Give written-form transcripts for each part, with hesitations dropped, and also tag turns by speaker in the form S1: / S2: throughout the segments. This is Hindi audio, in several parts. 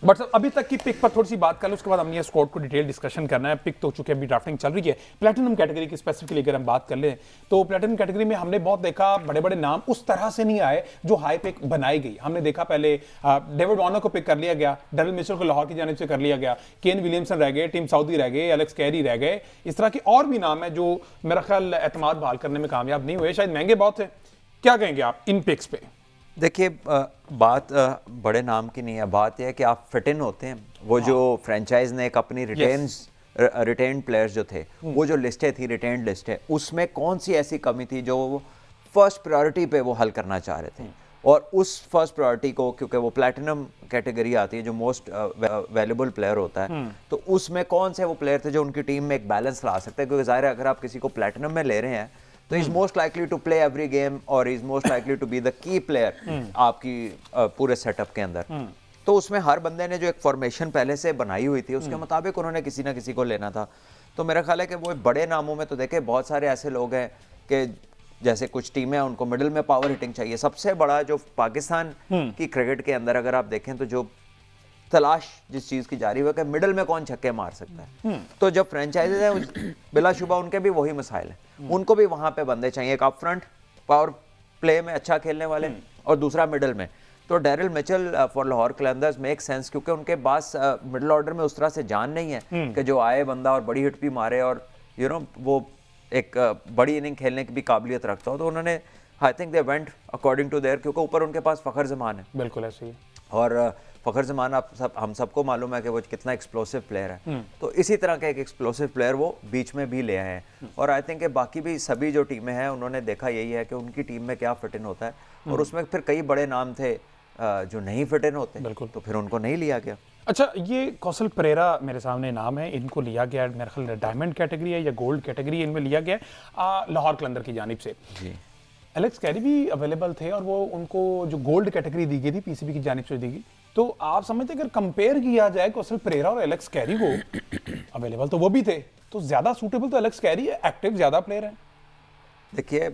S1: बट अभी तक की पिक पर थोड़ी सी बात कर लो, उसके बाद हमने ये स्क्वाड को डिटेल डिस्कशन करना है। पिक तो चूंकि अभी ड्राफ्टिंग चल रही है। प्लेटिनम कैटेगरी की स्पेसिफिकली अगर हम बात कर लें तो प्लेटिनम कैटेगरी में हमने बहुत देखा बड़े बड़े नाम उस तरह से नहीं आए जो हाई पिक बनाई गई। हमने देखा पहले डेविड वार्नर को पिक कर लिया गया, डेरिल मिचेल को लाहौर की जानिब से कर लिया गया, केन विलियमसन रह गए, टिम साउदी रह गए, एलेक्स कैरी रह गए। इस तरह के और भी नाम है जो मेरा ख्याल एतमाद बहाल करने में कामयाब नहीं हुए, शायद महंगे बहुत थे। क्या कहेंगे आप इन पिक्स पे?
S2: देखिए बात बड़े नाम की नहीं है, बात यह है कि आप फिट इन होते हैं। वो जो फ्रेंचाइज ने एक अपनी रिटेन्ड प्लेयर्स जो थे, वो जो लिस्टें थी, रिटेन्ड लिस्ट है, उसमें कौन सी ऐसी कमी थी जो वो फर्स्ट प्रायोरिटी पे वो हल करना चाह रहे थे। और उस फर्स्ट प्रायोरिटी को, क्योंकि वो प्लैटिनम कैटेगरी आती है जो मोस्ट वैल्यूबल प्लेयर होता है, तो उसमें कौन से वो प्लेयर थे जो उनकी टीम में एक बैलेंस ला सकते हैं। क्योंकि जाहिर है अगर आप किसी को प्लैटिनम में ले रहे हैं तो is most likely to play every game और is most likely to be the key player आपकी पूरे सेटअप के अंदर। तो उसमें हर बंदे ने जो एक फॉर्मेशन पहले से बनाई हुई थी उसके मुताबिक उन्होंने किसी ना किसी को लेना था। तो मेरा ख्याल है कि वो बड़े नामों में तो देखे बहुत सारे ऐसे लोग हैं कि जैसे कुछ टीमें हैं उनको मिडिल में पावर हिटिंग चाहिए। सबसे बड़ा जो पाकिस्तान की क्रिकेट के अंदर अगर आप देखें तो जो तलाश जिस चीज की जारी है कि मिडिल में कौन छक्के मार सकता है, तो जब फ्रेंचाइजेज हैं बिलाशुबा उनके भी वही मसाइल हैं। उनको भी वहां पे बंदे चाहिए, एक अप फ्रंट पावर प्ले में अच्छा खेलने वाले और दूसरा मिडिल में। तो Daryl Mitchell for Lahore Qalandars make sense, क्योंकि उनके पास मिडिल ऑर्डर में उस तरह से जान नहीं है कि जो आए बंदा और बड़ी हिट भी मारे और वो एक बड़ी इनिंग खेलने की भी काबिलियत रखता हो। तो उन्होंने I think they went according to their, क्योंकि ऊपर उनके पास फखर जमान है।
S1: बिल्कुल ऐसे ही।
S2: और फखर जमान हम सबको मालूम है कि वो कितना एक्सप्लोसिव प्लेयर है। तो इसी तरह का एक एक्सप्लोसिव प्लेयर वो बीच में भी ले आए हैं। और आई थिंक बाकी भी सभी जो टीमें हैं उन्होंने देखा यही है कि उनकी टीम में क्या फिट इन होता है, और उसमें फिर कई बड़े नाम थे जो नहीं फिट इन होते, तो फिर उनको नहीं लिया गया।
S1: अच्छा, ये कौशल परेरा मेरे सामने नाम है, इनको लिया गया मेरे ख्याल डायमंड कैटेगरी है या गोल्ड कैटेगरी इनमें लिया गया लाहौर कलंदर की जानिब से।
S2: जी,
S1: एलेक्स कैरी भी अवेलेबल थे और वो उनको जो गोल्ड कैटेगरी दी गई थी पीसीबी की जानिब से दी गई। तो आप समझते अगर कंपेयर किया जाए कौशल परेरा और एलेक्स कैरी को, अवेलेबल तो वो भी थे, तो ज्यादा सूटेबल तो एलेक्स कैरी है, एक्टिव ज्यादा प्लेयर है।
S2: देखिए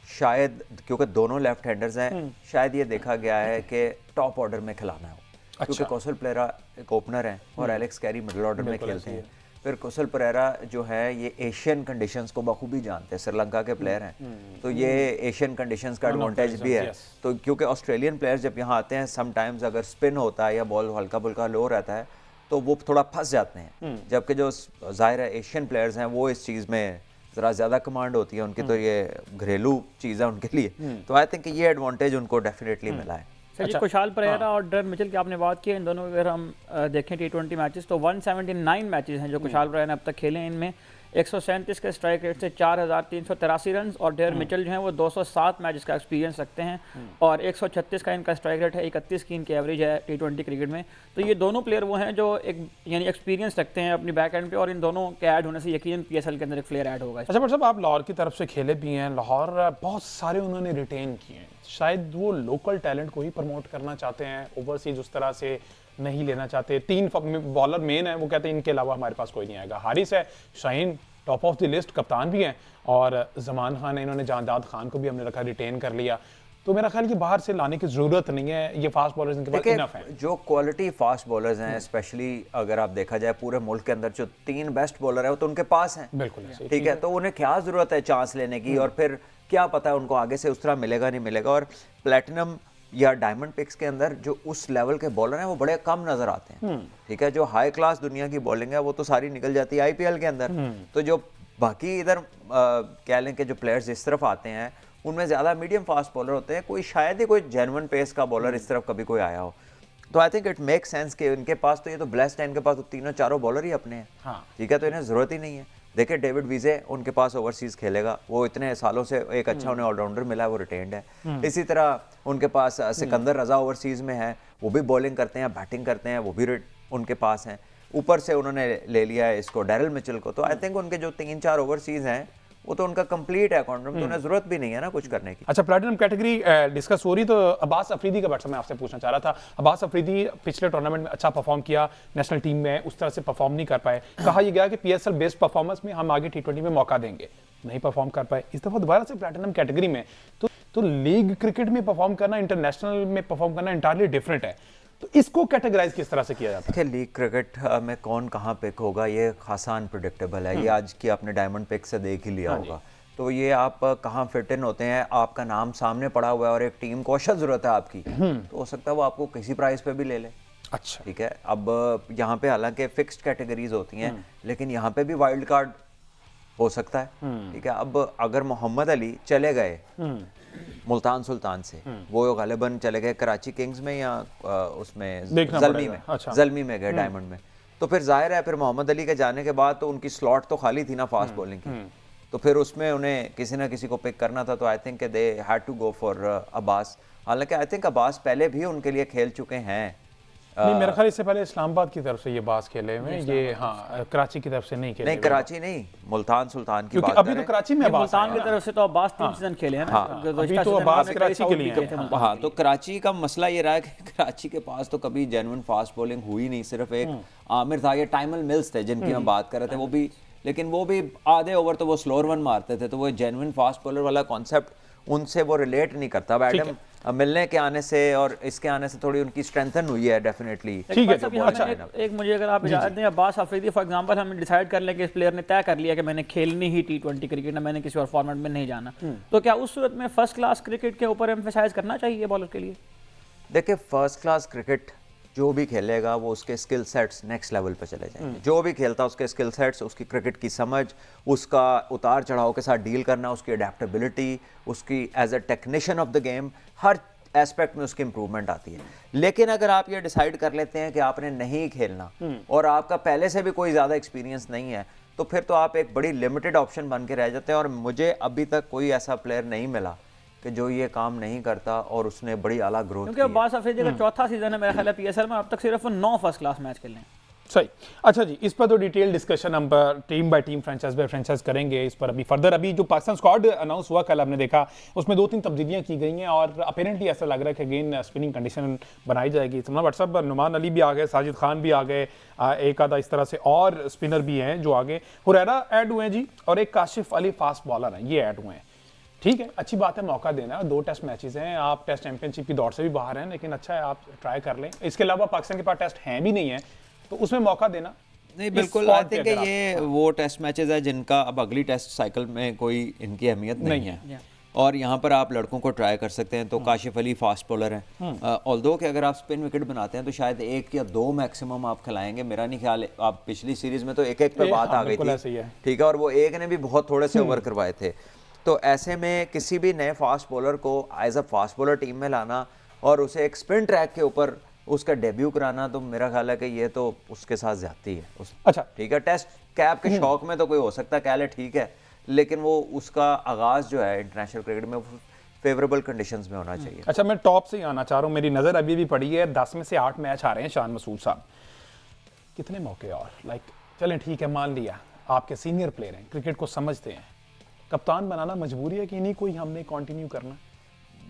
S2: शायद क्योंकि दोनों लेफ्ट हैंडर्स हैं, शायद ये देखा गया है कि टॉप ऑर्डर में खिलाना हो।
S1: अच्छा।
S2: क्योंकि कौशल परेरा एक ओपनर है और एलेक्स कैरी मिडिल ऑर्डर में खेलते हैं। फिर कौशल परेरा जो है ये एशियन कंडीशंस को बखूबी जानते हैं, श्रीलंका के प्लेयर हैं, तो ये एशियन कंडीशंस का एडवांटेज भी है। तो क्योंकि ऑस्ट्रेलियन प्लेयर्स जब यहाँ आते हैं समटाइम्स अगर स्पिन होता है या बॉल हल्का फुल्का लो रहता है तो वो थोड़ा फंस जाते हैं, जबकि जो जाहिर है एशियन प्लेयर्स हैं वो इस चीज़ में ज़रा ज़्यादा कमांड होती है उनकी, तो ये घरेलू चीज़ है उनके लिए। तो आई थिंक ये एडवांटेज उनको डेफिनेटली मिला है।
S3: सर जी, खुशहाल परेरा और डेरिल मिचेल की आपने बात की, इन दोनों अगर हम देखें T20 मैचेस तो 179 मैचेस हैं जो खुशहाल परेरा ने अब तक खेले हैं। इनमें 137 के स्ट्राइक रेट से 4,383 रन, और डेरिल मिचेल जो हैं वो 207 मैचेस का एक्सपीरियंस रखते हैं और 136 का इनका स्ट्राइक रेट है, 31 की इनकी एवरेज है T20 क्रिकेट में। तो ये दोनों प्लेयर वो हैं जो एक यानी एक्सपीरियंस रखते हैं अपनी बैक एंड पे, और इन दोनों के ऐड होने से यकीनन PSL के अंदर एक प्लेयर ऐड होगा।
S1: अच्छा बट साहब, आप लाहौर की तरफ से खेले भी हैं, लाहौर बहुत सारे उन्होंने रिटेन किए हैं, शायद वो लोकल टैलेंट को ही प्रमोट करना चाहते हैं, ओवरसीज उस तरह से नहीं लेना चाहते। 3 बॉलर मेन है, वो कहते हैं इनके अलावा हमारे पास कोई नहीं आएगा। हारिस है, Shaheen top of the list कप्तान भी हैं, और जमान खान है, इन्होंने जानदाद खान को भी हमने रखा, रिटेन कर लिया। तो मेरा ख्याल कि बाहर से लाने की जरूरत नहीं है, ये फास्ट बॉलर्स इनके पास इनफ हैं।
S2: जो क्वालिटी फास्ट बॉलर्स हैं, स्पेशली अगर आप देखा जाए पूरे मुल्क के अंदर जो 3 बेस्ट बॉलर है वो तो उनके पास हैं।
S1: बिल्कुल
S2: ठीक है, तो उन्हें क्या जरूरत है चांस लेने की, और फिर क्या पता है उनको आगे से उस तरह मिलेगा नहीं मिलेगा। और प्लेटिनम या डायमंड पिक्स के अंदर जो उस लेवल के बॉलर हैं वो बड़े कम नजर आते हैं। ठीक है, जो हाई क्लास दुनिया की बॉलिंग है वो तो सारी निकल जाती है IPL के अंदर। तो जो बाकी इधर कह लें कि जो प्लेयर्स इस तरफ आते हैं उनमें ज़्यादा मीडियम फास्ट बॉलर होते हैं, कोई शायद ही कोई जेन्युइन पेस का बॉलर इस तरफ कभी कोई आया हो। तो I think it make sense कि इनके पास तो ये तो ब्लेस्ड है, इनके पास तो 3-4 बॉलर ही अपने हैं।
S1: हाँ।
S2: ठीक है, तो इन्हें ज़रूरत ही नहीं है। देखिए डेविड विजे उनके पास ओवरसीज़ खेलेगा, वो इतने सालों से एक अच्छा उन्हें ऑलराउंडर मिला है, वो रिटेन्ड है। इसी तरह उनके पास सिकंदर रजा ओवरसीज़ में है, वो भी बॉलिंग करते हैं, बैटिंग करते हैं, वो भी उनके पास हैं। ऊपर से उन्होंने ले लिया है इसको डेरिल मिचेल को। तो आई थिंक उनके जो 3-4 ओवरसीज़ हैं वो तो उनका कंप्लीट है कॉन्ट्रैक्ट, तो उन्हें जरूरत भी नहीं है ना कुछ करने की।
S1: अच्छा, प्लैटिनम कैटेगरी डिस्कस हो रही, तो अब्बास अफरीदी का बैट्समैन मैं आपसे पूछना चाह रहा था। अब्बास अफरीदी पिछले टूर्नामेंट में अच्छा परफॉर्म किया, नेशनल टीम में उस तरह से परफॉर्म नहीं कर पाए। कहा यह गया कि PSL बेस्ड परफॉर्मेंस में हम आगे T20 में मौका देंगे, नहीं परफॉर्म कर पाए। इस दफा दोबारा से प्लैटिनम कैटेगरी में तो लीग क्रिकेट में परफॉर्म करना, इंटरनेशनल में परफॉर्म करना इंटायरली डिफरेंट है। तो इसको कैटेगराइज किस तरह से किया जाता है?
S2: देखिए लीग क्रिकेट में कौन कहाँ पिक होगा ये खासा अनप्रिडिक्टेबल है। ये आज की आपने डायमंड पिक से देख ही लिया होगा। तो ये आप कहाँ फिट इन होते हैं, आपका नाम सामने पड़ा हुआ है और एक टीम को औसत जरूरत है आपकी, तो हो सकता है वो आपको किसी प्राइस पे भी ले ले।
S1: अच्छा,
S2: ठीक है। अब यहाँ पे हालांकि फिक्स्ड कैटेगरीज होती हैं, लेकिन यहाँ पे भी वाइल्ड कार्ड हो सकता है। ठीक है। अब अगर मोहम्मद अली चले गए मुल्तान सुल्तान से, वो गालिबन चले गए कराची किंग्स में या उसमें ज़ल्मी में, ज़ल्मी में गए डायमंड में, तो फिर जाहिर है फिर मोहम्मद अली के जाने के बाद तो उनकी स्लॉट तो खाली थी ना फास्ट बॉलिंग की, तो फिर उसमें उन्हें किसी ना किसी को पिक करना था। तो I think they had to go for Abbas. हालांकि आई थिंक अब्बास पहले भी उनके लिए खेल चुके हैं।
S1: नहीं, मेरा ख्याल इससे पहले इस्लामाबाद की तरफ से ये बास खेले हुए, ये हाँ कराची की तरफ से नहीं खेले।
S2: नहीं कराची नहीं, मुल्तान सुल्तान की
S1: क्योंकि
S2: बात
S1: अभी तो कराची में अब्बास
S3: मुल्तान की तरफ से तो अब्बास 3 सीजन खेले हैं ना।
S1: अभी तो अब्बास कराची के लिए हैं।
S2: हाँ, तो कराची का मसला ये रहा है कि कराची के पास तो कभी जेन्युइन फास्ट बॉलिंग हुई नहीं। सिर्फ एक आमिर था, ये टाइमल मिल्स थे जिनकी हम बात कर रहे थे, वो भी, लेकिन वो भी आधे ओवर तो वो स्लोअर वन मारते थे, तो वो जेन्युइन फास्ट बॉलर वाला कॉन्सेप्ट उनसे वो रिलेट नहीं करता। एडम मिलने के आने से और इसके आने से थोड़ी उनकी स्ट्रेंथन हुई है डेफिनेटली।
S1: ठीक है।
S3: अच्छा, एक मुझे अगर आप इजाजत दें, अब्बास अफरीदी फॉर एग्जांपल हमने डिसाइड कर लें कि इस प्लेयर ने तय कर लिया कि मैंने खेलनी ही T20 क्रिकेट ना, मैंने किसी और फॉर्मेट में नहीं जाना, तो क्या उस सूरत में फर्स्ट क्लास क्रिकेट के ऊपर एम्फेसाइज करना चाहिए बॉलर के लिए?
S2: देखिए फर्स्ट क्लास क्रिकेट जो भी खेलेगा वो उसके स्किल सेट्स नेक्स्ट लेवल पे चले जाएंगे। जो भी खेलता है उसके स्किल सेट्स, उसकी क्रिकेट की समझ, उसका उतार चढ़ाव के साथ डील करना, उसकी अडेप्टेबिलिटी, उसकी as a technician of the game, हर एस्पेक्ट में उसकी इंप्रूवमेंट आती है। लेकिन अगर आप ये डिसाइड कर लेते हैं कि आपने नहीं खेलना और आपका पहले से भी कोई ज़्यादा एक्सपीरियंस नहीं है, तो फिर तो आप एक बड़ी लिमिटेड ऑप्शन बन के रह जाते हैं। और मुझे अभी तक कोई ऐसा प्लेयर नहीं मिला कि जो ये काम नहीं करता और उसने बड़ी आला ग्रोथ की।
S3: क्योंकि अब्बास अफरीदी का चौथा सीजन है मेरा ख्याल है PSL में, अब तक सिर्फ 9 फर्स्ट क्लास मैच खेले हैं।
S1: सही। अच्छा जी, इस पर तो डिटेल डिस्कशन हम team by team, franchise by franchise करेंगे इस पर अभी फर्दर। अभी जो पाकिस्तान स्क्वाड अनाउंस हुआ कल आपने देखा, उसमें 2-3 तब्दीलियां की गई हैं और अपेरेंटली ऐसा लग रहा है कि अगेन स्पिनिंग कंडीशन बनाई जाएगी। तुम्हारा व्हाट्सएप पर नुमान अली भी आ गए, साजिद खान भी आ गए, एक आधा इस तरह से और स्पिनर भी हैं जो आगे, हुरैरा ऐड हुए हैं जी, और एक काशिफ अली फास्ट बॉलर हैं, ये ऐड हुए हैं। ठीक है, अच्छी बात है, मौका देना है। 2 टेस्ट मैचेस हैं, आप टेस्ट चैंपियनशिप की दौड़ से भी बाहर हैं, लेकिन अच्छा है आप ट्राई कर लें। इसके अलावा पाकिस्तान के पास टेस्ट हैं भी नहीं है, तो उसमें मौका देना।
S2: नहीं बिल्कुल, आई थिंक ये वो टेस्ट मैचेस है जिनका अब अगली टेस्ट साइकिल में कोई इनकी अहमियत नहीं है, और यहाँ पर आप लड़कों को ट्राई कर सकते हैं। तो काशिफ अली फास्ट बॉलर हैं, ऑल्दो कि अगर आप स्पिन विकेट बनाते हैं तो शायद 1 या 2 मैक्सिमम आप खिलाएंगे। मेरा नहीं ख्याल, आप पिछली सीरीज में तो 1-1 पे बात आ गई थी, ठीक है, और वो एक ने भी बहुत थोड़े से ओवर करवाए थे। तो ऐसे में किसी भी नए फास्ट बॉलर को as a fast bowler team में लाना और उसे एक स्पिन ट्रैक के ऊपर उसका डेब्यू कराना, तो मेरा ख्याल है कि ये तो उसके साथ ज्यादती है।
S1: अच्छा
S2: ठीक है, टेस्ट कैप के शौक में तो कोई हो सकता है कह ले, ठीक है, लेकिन वो उसका आगाज जो है इंटरनेशनल क्रिकेट में फेवरेबल कंडीशंस में होना चाहिए।
S1: अच्छा, मैं टॉप से ही आना चाह रहा हूँ, मेरी नज़र अभी भी पड़ी है 10 में से 8 मैच आ रहे हैं शान मसूद साहब, कितने मौके और चलें ठीक है, मान लिया आपके सीनियर प्लेयर हैं, क्रिकेट को समझते हैं, कप्तान बनाना मजबूरी है कि नहीं कोई हमने कंटिन्यू करना?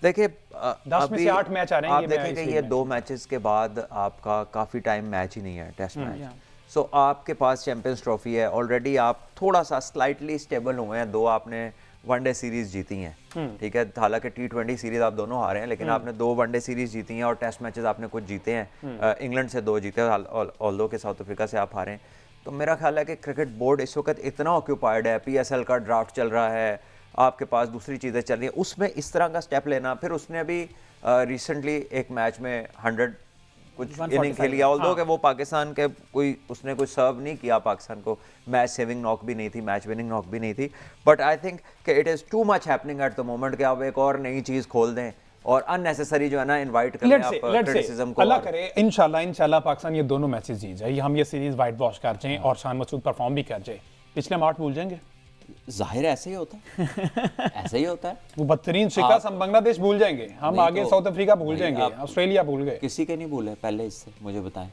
S2: देखिए
S1: 10 में से 8 मैच आ रहे हैं,
S2: आप देखेंगे ये 2 मैचेस के बाद आपका काफ़ी टाइम मैच ही नहीं है, टेस्ट मैच। सो आपके पास चैंपियंस ट्रॉफी है ऑलरेडी, आप थोड़ा सा स्लाइटली स्टेबल हुए हैं, 2 आपने वनडे सीरीज जीती हैं, ठीक है, हालांकि T20 सीरीज आप दोनों हारे हैं, लेकिन आपने 2 वनडे सीरीज जीती हैं और टेस्ट मैचेस आपने कुछ जीते हैं। इंग्लैंड से 2 जीते, ऑल्दो के साउथ अफ्रीका से आप हारे हैं। तो मेरा ख्याल है कि क्रिकेट बोर्ड इस वक्त इतना ऑक्यूपाइड है, PSL का ड्राफ्ट चल रहा है, आपके पास दूसरी चीज़ें चल रही हैं, उसमें इस तरह का स्टेप लेना। फिर उसने अभी रिसेंटली एक मैच में 100 कुछ इनिंग खेली, ऑल्दो कि वो पाकिस्तान के उसने कोई सर्व नहीं किया पाकिस्तान को, मैच सेविंग नॉक भी नहीं थी, मैच विनिंग नॉक भी नहीं थी। बट आई थिंक कि it is too much happening at the moment कि आप एक और नई चीज़ खोल दें और अननेसेसरी जो है ना इनवाइट करें आप क्रिटिसिज्म को।
S1: अल्लाह करे इंशाल्लाह पाकिस्तान ये दोनों मैचेस जीत जाए, हम ये सीरीज वाइट वॉश कर जाएं और शान मसूद परफॉर्म भी कर जाए, पिछले मार्च भूल जाएंगे।
S2: जाहिर ऐसे ही होता है ऐसे ही होता है।
S1: वो बदतरीन शिकस्त हम बांग्लादेश भूल जाएंगे, हम आगे
S2: तो
S1: साउथ अफ्रीका भूल जाएंगे, ऑस्ट्रेलिया भूल गए।
S2: किसी के नहीं भूले पहले, इससे मुझे बताएं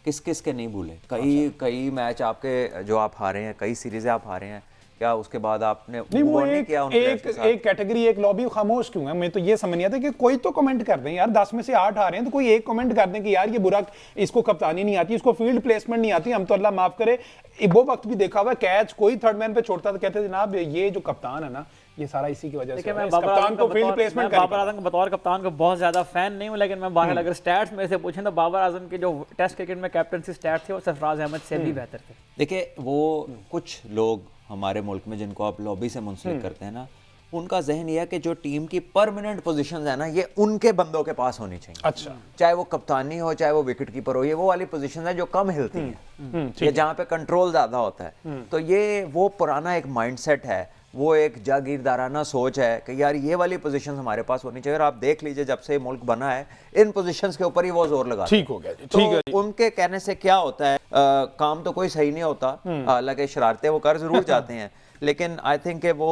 S2: किस किस के नहीं भूले। कई मैच आपके जो आप हारे हैं, कई सीरीजें आप हारे हैं, क्या उसके बाद आपने
S1: नहीं वो एक कैटेगरी एक लॉबी खामोश क्यों है? मैं तो ये समझ नहीं आता कि कोई तो कमेंट कर दें यार, 10 में से 8 आ रहे हैं तो कोई एक कमेंट कर दें कि यार ये बुरा, इसको कप्तानी नहीं आती, इसको फील्ड प्लेसमेंट नहीं आती। हम तो अल्लाह माफ करे वो वक्त भी देखा हुआ, कैच कोई थर्ड मैन पे छोड़ता था, कहते जनाब ये जो कप्तान है ना ये सारा इसी की वजह से
S3: देखिए,
S1: हो रहा है।
S3: मैं
S1: इस
S3: बाबर
S1: कप्तान
S3: आजम
S1: को
S3: का
S1: फील्ड
S3: बतौर-
S1: प्लेसमेंट
S3: मैं
S1: करनी
S3: बाबर आजम का बतौर कप्तान को बहुत ज्यादा फैन नहीं हूँ, लेकिन मैं बाहर अगर स्टैट्स में से पूछें तो बाबर आजम के जो टेस्ट क्रिकेट में कैप्टनसी स्टैट्स थे वो सरफराज अहमद से भी बेहतर थे।
S2: देखिए वो कुछ लोग हमारे मुल्क में जिनको आप लॉबी से मुंसलिक करते हैं ना, उनका जहन यह है कि जो टीम की परमानेंट पोजीशंस है ना, ये उनके बंदों के पास होनी चाहिए।
S1: अच्छा,
S2: चाहे वो कप्तानी हो, चाहे वो विकेट कीपर हो, ये वो वाली पोजीशन है जो कम हिलती हैं, ये जहाँ पे कंट्रोल ज़्यादा होता है। तो ये वो पुराना एक माइंडसेट है, वो एक जागीरदाराना सोच है कि यार ये वाली पोजीशन हमारे पास होनी चाहिए। और आप देख लीजिए जब से ये मुल्क बना है, इन पोजीशंस के ऊपर ही वो जोर लगा।
S1: ठीक हो गया जी,
S2: तो
S1: ठीक है जी।
S2: उनके कहने से क्या होता है, काम तो कोई सही नहीं होता, हालांकि शरारतें वो कर जरूर जाते हैं, लेकिन आई थिंक वो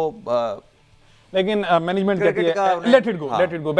S1: लेकिन मैनेजमेंट कहती
S2: क्रिकेट का
S1: है
S2: उन्हें-
S1: लेट इट गो,
S2: हाँ।
S1: Let it go.